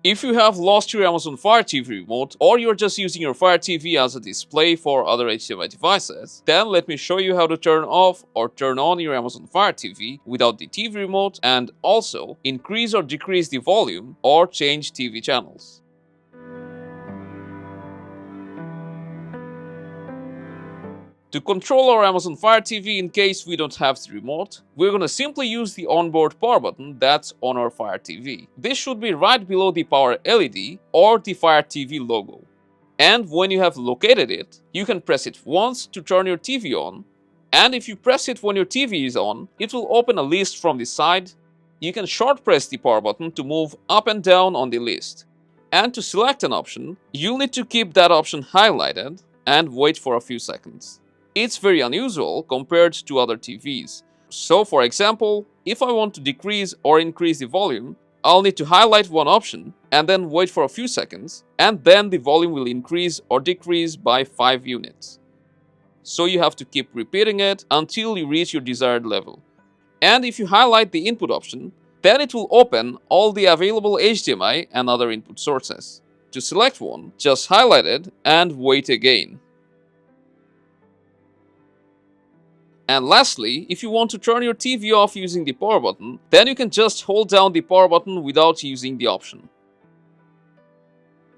If you have lost your Amazon Fire TV remote, or you're just using your Fire TV as a display for other HDMI devices, then let me show you how to turn off or turn on your Amazon Fire TV without the TV remote, and also increase or decrease the volume or change TV channels. To control our Amazon Fire TV in case we don't have the remote, we're gonna simply use the onboard power button that's on our Fire TV. This should be right below the power LED or the Fire TV logo. And when you have located it, you can press it once to turn your TV on, and if you press it when your TV is on, it will open a list from the side. You can short press the power button to move up and down on the list. And to select an option, you'll need to keep that option highlighted and wait for a few seconds. It's very unusual compared to other TVs. So for example, if I want to decrease or increase the volume, I'll need to highlight one option and then wait for a few seconds, and then the volume will increase or decrease by 5 units. So you have to keep repeating it until you reach your desired level. And if you highlight the input option, then it will open all the available HDMI and other input sources. To select one, just highlight it and wait again. And lastly, if you want to turn your TV off using the power button, then you can just hold down the power button without using the option.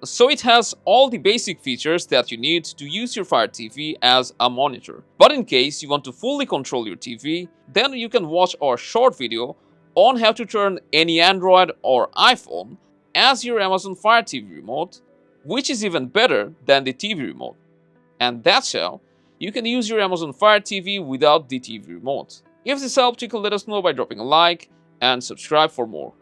So it has all the basic features that you need to use your Fire TV as a monitor. But in case you want to fully control your TV, then you can watch our short video on how to turn any Android or iPhone as your Amazon Fire TV remote, which is even better than the TV remote. And that's how you can use your Amazon Fire TV without the TV remote. If this helped, you can let us know by dropping a like and subscribe for more.